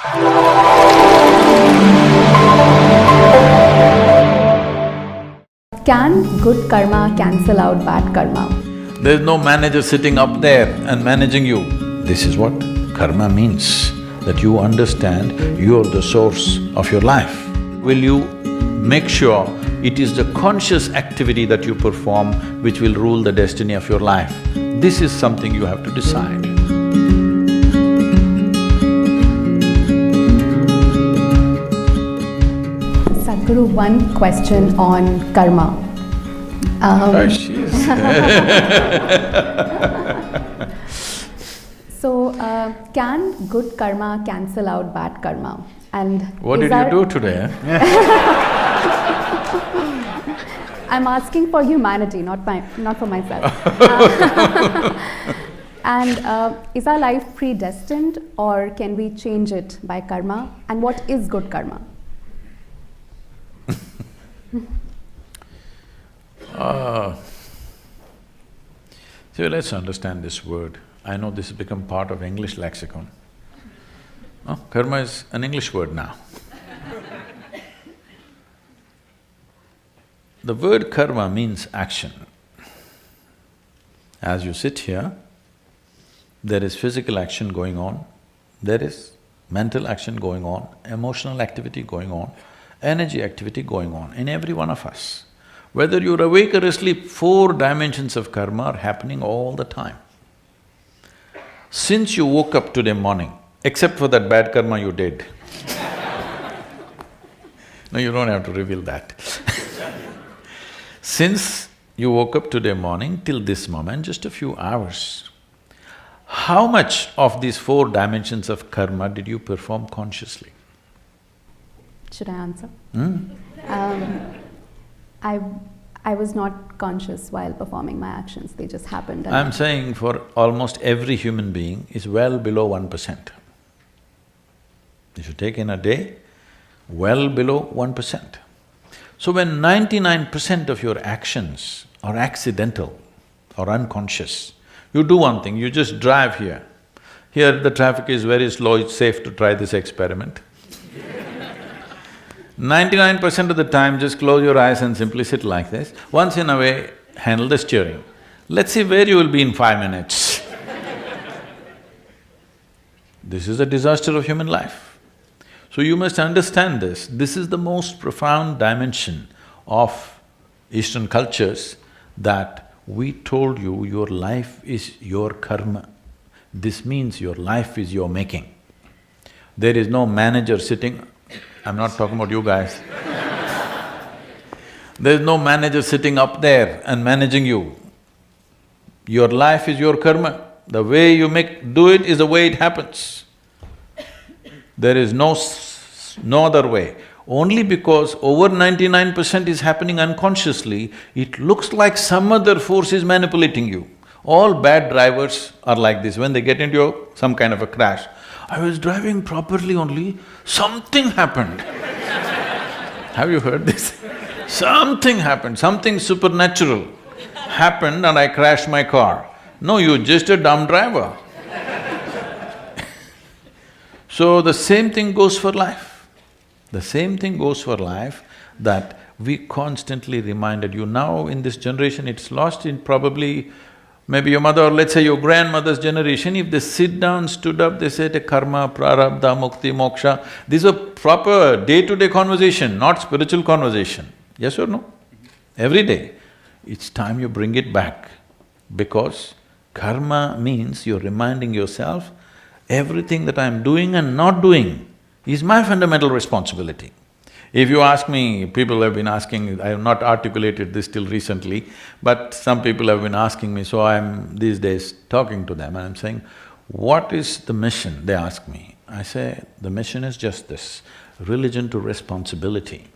Can good karma cancel out bad karma? There's no manager sitting up there and managing you. This is what karma means, that you understand you're the source of your life. Will you make sure it is the conscious activity that you perform which will rule the destiny of your life? This is something you have to decide. Sadhguru, one question on karma. So, can good karma cancel out bad karma? And what did you do today? I'm asking for humanity, not for myself. And is our life predestined, or can we change it by karma? And what is good karma? So let's understand this word. I know this has become part of English lexicon. Karma is an English word now. The word karma means action. As you sit here, there is physical action going on, there is mental action going on, emotional activity going on, energy activity going on in every one of us. Whether you're awake or asleep, 4 dimensions of karma are happening all the time. Since you woke up today morning, except for that bad karma you did. No, you don't have to reveal that. Since you woke up today morning till this moment, just a few hours, how much of these 4 dimensions of karma did you perform consciously? Should I answer? I was not conscious while performing my actions, they just happened. I'm saying for almost every human being is well below 1%. If you take in a day, well below 1%. So when 99% of your actions are accidental or unconscious, you do one thing, you just drive here. Here the traffic is very slow, it's safe to try this experiment. 99% of the time, just close your eyes and simply sit like this. Once in a way, handle the steering. Let's see where you will be in 5 minutes. This is a disaster of human life. So you must understand this. This is the most profound dimension of Eastern cultures, that we told you your life is your karma. This means your life is your making. There is no manager sitting… I'm not talking about you guys. There's no manager sitting up there and managing you. Your life is your karma. The way you do it is the way it happens. There is no other way. Only because over 99% is happening unconsciously, it looks like some other force is manipulating you. All bad drivers are like this. When they get into some kind of a crash, I was driving properly only, something happened. Have you heard this? Something happened, something supernatural happened and I crashed my car. No, you're just a dumb driver. So the same thing goes for life. The same thing goes for life, that we constantly reminded you. Now in this generation, it's lost in probably maybe your mother or let's say your grandmother's generation, if they sit down, stood up, they said karma, prarabdha, mukti, moksha. These are proper day-to-day conversation, not spiritual conversation. Yes or no? Every day. It's time you bring it back, because karma means you're reminding yourself, everything that I'm doing and not doing is my fundamental responsibility. If you ask me, people have been asking, I have not articulated this till recently, but some people have been asking me, so I'm these days talking to them and I'm saying, what is the mission? They ask me. I say, the mission is just this, religion to responsibility.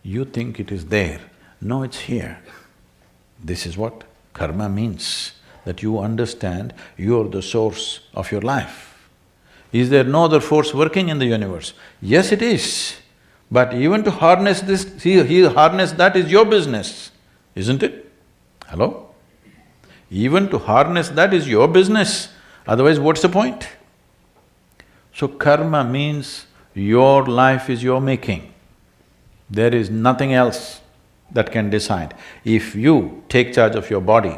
You think it is there, no, it's here. This is what karma means, that you understand you're the source of your life. Is there no other force working in the universe? Yes, it is. But even to harness this, harness that is your business, isn't it? Hello? Even to harness that is your business, otherwise what's the point? So karma means your life is your making. There is nothing else that can decide. If you take charge of your body,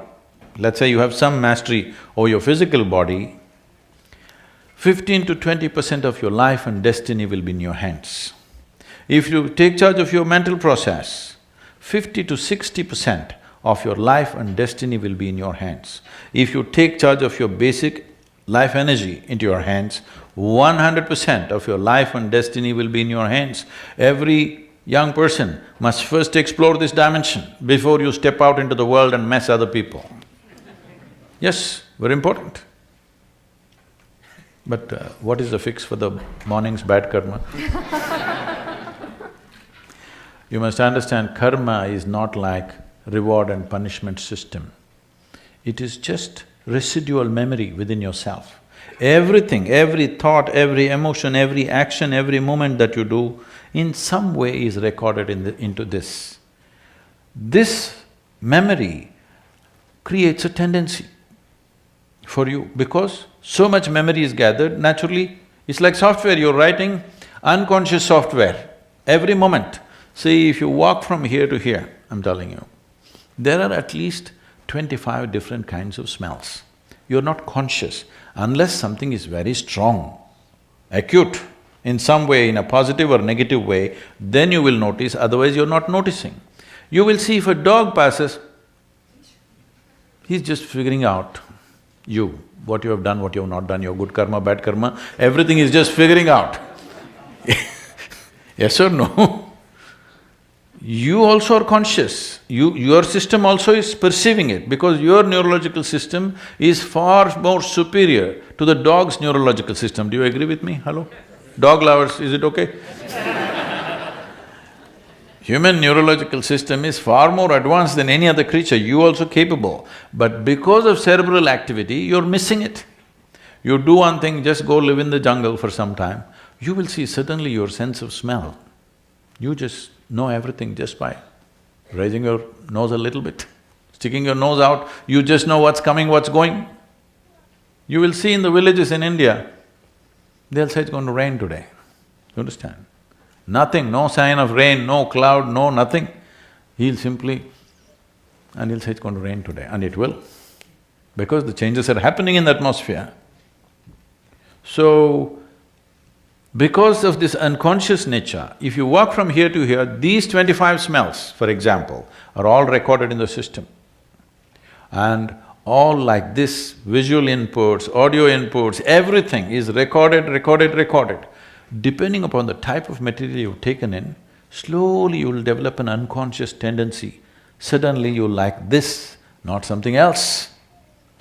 let's say you have some mastery over your physical body, 15 to 20% of your life and destiny will be in your hands. If you take charge of your mental process, 50 to 60% of your life and destiny will be in your hands. If you take charge of your basic life energy into your hands, 100% of your life and destiny will be in your hands. Every young person must first explore this dimension before you step out into the world and mess other people. Yes, very important. But what is the fix for the morning's bad karma? You must understand, karma is not like reward and punishment system. It is just residual memory within yourself. Everything, every thought, every emotion, every action, every moment that you do, in some way is recorded into this. This memory creates a tendency for you because so much memory is gathered, naturally, it's like software, you're writing unconscious software every moment. See, if you walk from here to here, I'm telling you, there are at least 25 different kinds of smells. You're not conscious unless something is very strong, acute, in some way, in a positive or negative way, then you will notice, otherwise you're not noticing. You will see if a dog passes, he's just figuring out you, what you have done, what you have not done, your good karma, bad karma, everything is just figuring out. Yes or no? You also are conscious, your system also is perceiving it because your neurological system is far more superior to the dog's neurological system. Do you agree with me? Hello? Dog lovers, is it okay? Human neurological system is far more advanced than any other creature, you also capable. But because of cerebral activity, you're missing it. You do one thing, just go live in the jungle for some time, you will see suddenly your sense of smell. You just know everything just by raising your nose a little bit, sticking your nose out, you just know what's coming, what's going. You will see in the villages in India, they'll say it's going to rain today, you understand? Nothing, no sign of rain, no cloud, no nothing. He'll simply… and he'll say it's going to rain today, and it will, because the changes are happening in the atmosphere. So, because of this unconscious nature, if you walk from here to here, these 25 smells, for example, are all recorded in the system. And all like this, visual inputs, audio inputs, everything is recorded. Depending upon the type of material you've taken in, slowly you will develop an unconscious tendency. Suddenly you'll like this, not something else,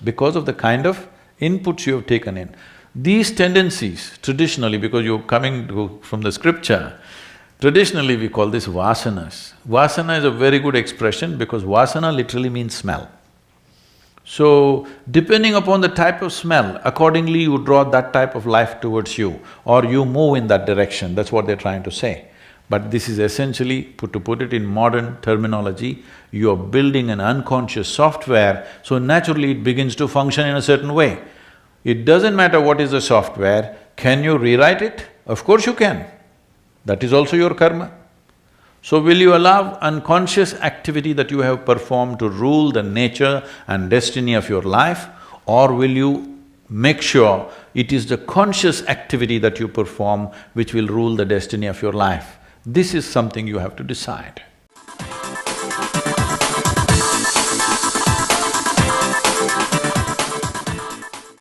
because of the kind of inputs you have taken in. These tendencies, traditionally, because you're coming from the scripture, traditionally we call this vasanas. Vasana is a very good expression because vasana literally means smell. So, depending upon the type of smell, accordingly you draw that type of life towards you or you move in that direction, that's what they're trying to say. But this is essentially, to put it in modern terminology, you're building an unconscious software, so naturally it begins to function in a certain way. It doesn't matter what is the software, can you rewrite it? Of course you can. That is also your karma. So will you allow unconscious activity that you have performed to rule the nature and destiny of your life, or will you make sure it is the conscious activity that you perform which will rule the destiny of your life? This is something you have to decide.